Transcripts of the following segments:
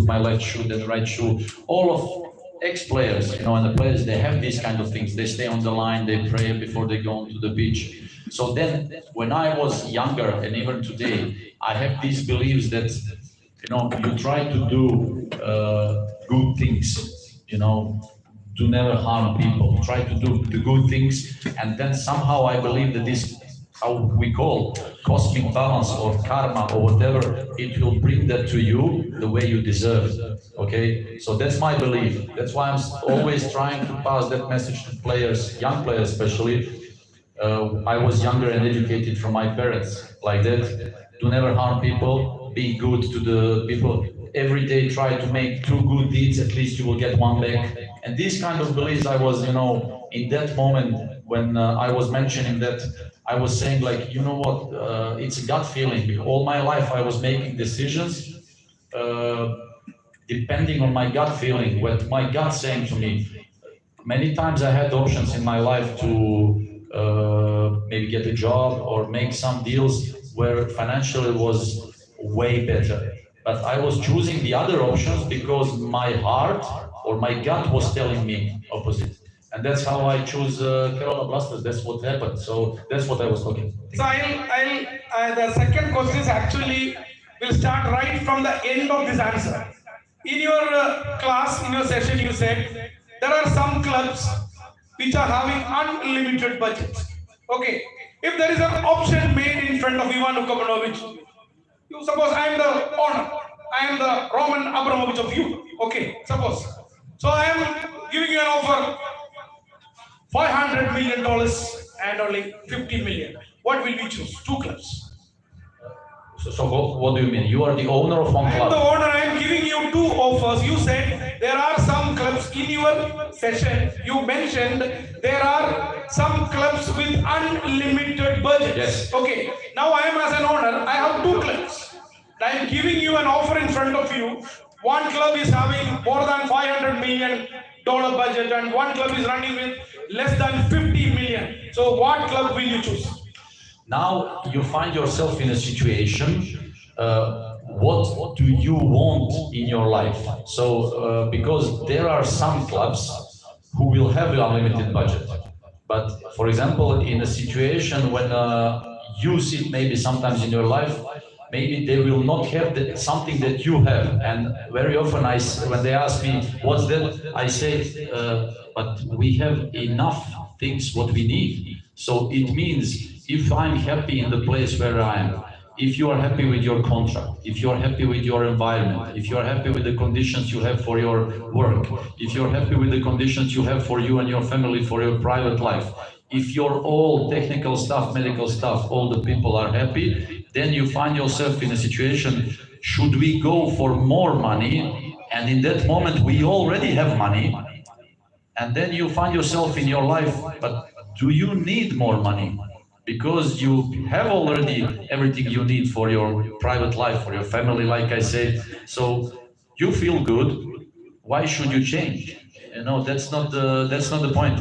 put my left shoe, then right shoe. All of ex-players, and the players, they have these kind of things. They stay on the line, they pray before they go onto the beach. So then, when I was younger, and even today, I have these beliefs that, you try to do good things, to never harm people, try to do the good things, and then somehow I believe that this, how we call cosmic balance or karma or whatever, it will bring that to you the way you deserve. Okay, so that's my belief. That's why I'm always trying to pass that message to players, young players especially. I was younger and educated from my parents like that. Do never harm people, be good to the people. Every day try to make 2 good deeds, at least you will get 1 back. And these kind of beliefs I was, in that moment when I was mentioning that, I was saying like, what, it's a gut feeling. All my life I was making decisions depending on my gut feeling, what my gut saying to me. Many times I had options in my life to maybe get a job or make some deals where financially was way better. But I was choosing the other options because my heart or my gut was telling me opposite. And that's how I choose Kerala Blasters. That's what happened. So that's what I was talking. So the second question is actually, will start right from the end of this answer. In your class, in your session, you said, there are some clubs which are having unlimited budgets. Okay, if there is an option made in front of Ivan Ukamanovich, you suppose I am the owner, I am the Roman Abramovich of you. Okay, suppose. So I am giving you an offer, $500 million and only 50 million. What will you choose? 2 clubs. So what do you mean? You are the owner of one club? I am the owner. I am giving you 2 offers. You said there are some clubs in your session. You mentioned there are some clubs with unlimited budget. Yes. Okay. Now I am as an owner. I have 2 clubs. I am giving you an offer in front of you. One club is having more than $500 million budget, and one club is running with less than 50 million. So what club will you choose? Now you find yourself in a situation, what do you want in your life? So, because there are some clubs who will have an unlimited budget. But for example, in a situation when you sit maybe sometimes in your life, maybe they will not have something that you have. And very often when they ask me, what's that? I say, but we have enough things what we need. So it means, if I'm happy in the place where I am, if you are happy with your contract, if you are happy with your environment, if you are happy with the conditions you have for your work, if you're happy with the conditions you have for you and your family, for your private life, if your all technical stuff, medical stuff, all the people are happy, then you find yourself in a situation, should we go for more money? And in that moment, we already have money. And then you find yourself in your life, but do you need more money? Because you have already everything you need for your private life, for your family, like I said. So you feel good. Why should you change? That's not the point.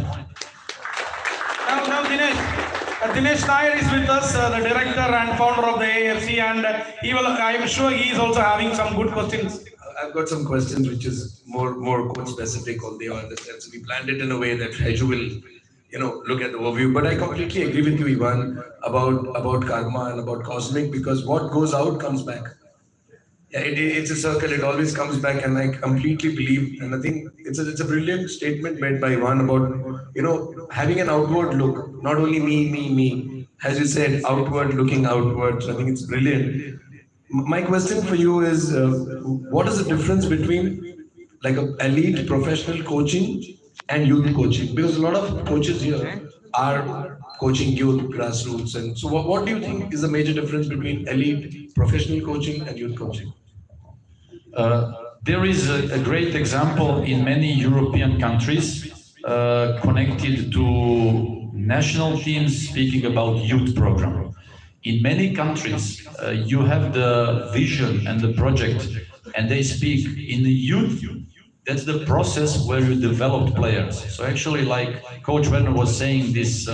Now Dinesh Nair is with us, the director and founder of the AFC, and I am sure he is also having some good questions. I've got some questions which is more coach specific, although I understand. So we planned it in a way that Shaiju will look at the overview. But I completely agree with you, Ivan, about karma and about cosmic, because what goes out comes back. Yeah, it's a circle. It always comes back, and I completely believe. And I think it's a brilliant statement made by Ivan about having an outward look, not only me. As you said, outward looking outwards. I think it's brilliant. My question for you is, what is the difference between like an elite professional coaching and youth coaching? Because a lot of coaches here are coaching youth, grassroots. And so what do you think is the major difference between elite professional coaching and youth coaching? There is a great example in many European countries connected to national teams speaking about youth program. In many countries, you have the vision and the project, and they speak in the youth. That's the process where you develop players. So actually, like Coach Werner was saying, this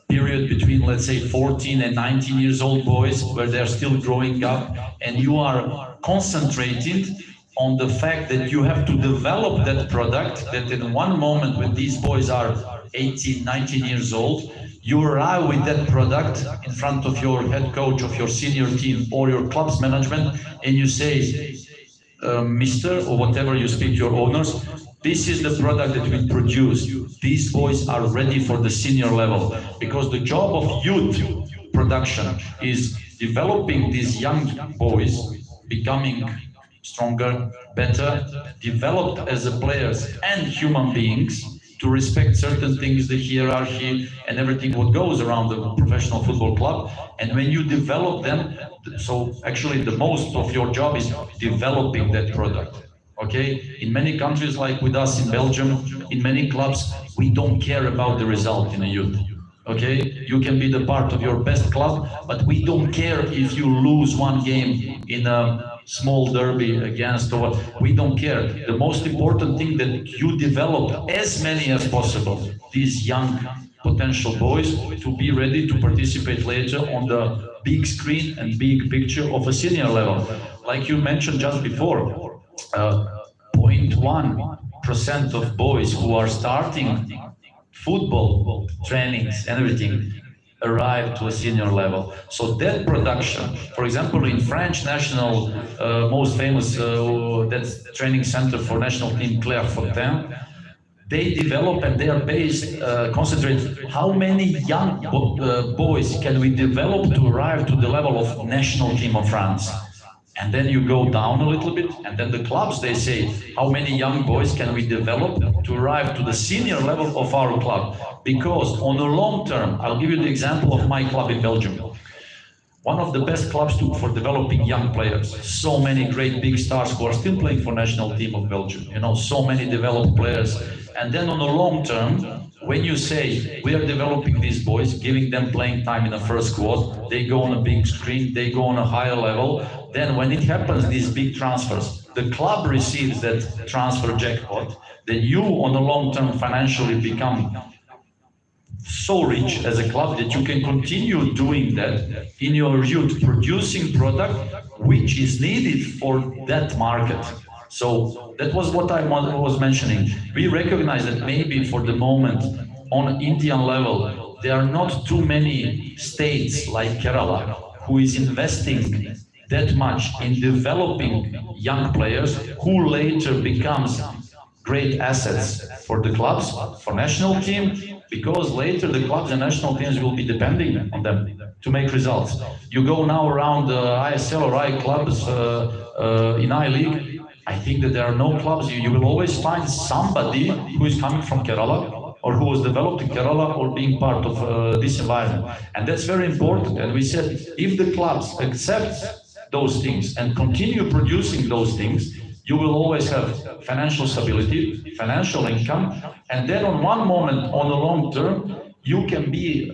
period between, let's say, 14 and 19 years old boys, where they're still growing up, and you are concentrating on the fact that you have to develop that product, that in one moment when these boys are 18, 19 years old, you arrive with that product in front of your head coach of your senior team or your club's management, and you say, Mr. or whatever you speak to your owners, this is the product that we produce. These boys are ready for the senior level, because the job of youth production is developing these young boys, becoming stronger, better, developed as a players and human beings, to respect certain things, the hierarchy and everything what goes around the professional football club. And when you develop them, so actually the most of your job is developing that product. Okay, in many countries like with us in Belgium, in many clubs, we don't care about the result in a youth. Okay, you can be the part of your best club, but we don't care if you lose one game in a small derby against, or what. We don't care. The most important thing that you develop as many as possible, these young potential boys, to be ready to participate later on the big screen and big picture of a senior level. Like you mentioned just before, 0.1% of boys who are starting football trainings and everything arrive to a senior level. So that production, for example, in French national, most famous that's training center for national team Clairefontaine, they develop and they are based, concentrate how many young boys can we develop to arrive to the level of national team of France. And then you go down a little bit, and then the clubs, they say, how many young boys can we develop to arrive to the senior level of our club? Because on the long term, I'll give you the example of my club in Belgium. One of the best clubs for developing young players. So many great big stars who are still playing for national team of Belgium. You know, so many developed players. And then on the long term, when you say we are developing these boys, giving them playing time in the first squad, they go on a big screen, they go on a higher level. Then when it happens, these big transfers, the club receives that transfer jackpot, then you on the long term financially become so rich as a club that you can continue doing that in your youth, producing product which is needed for that market. So that was what I was mentioning. We recognize that maybe for the moment on Indian level, there are not too many states like Kerala who is investing that much in developing young players who later becomes great assets for the clubs, for national team, because later the clubs and national teams will be depending on them to make results. You go now around the ISL or I clubs in I League, I think that there are no clubs. You will always find somebody who is coming from Kerala or who was developed in Kerala or being part of this environment. And that's very important. And we said, if the clubs accept those things and continue producing those things, you will always have financial stability, financial income, and then on one moment, on the long term, you can be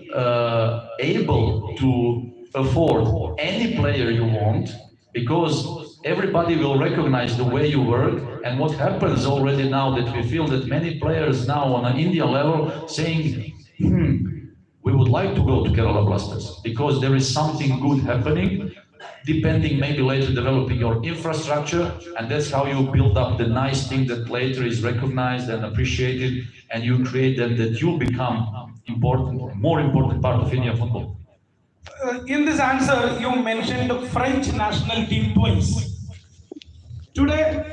able to afford any player you want, because everybody will recognize the way you work. And what happens already now, that we feel that many players now on an Indian level saying, we would like to go to Kerala Blasters because there is something good happening, depending maybe later developing your infrastructure, and that's how you build up the nice thing that later is recognized and appreciated, and you create that you become important, more important part of Indian football. In this answer, you mentioned the French national team twice. Today,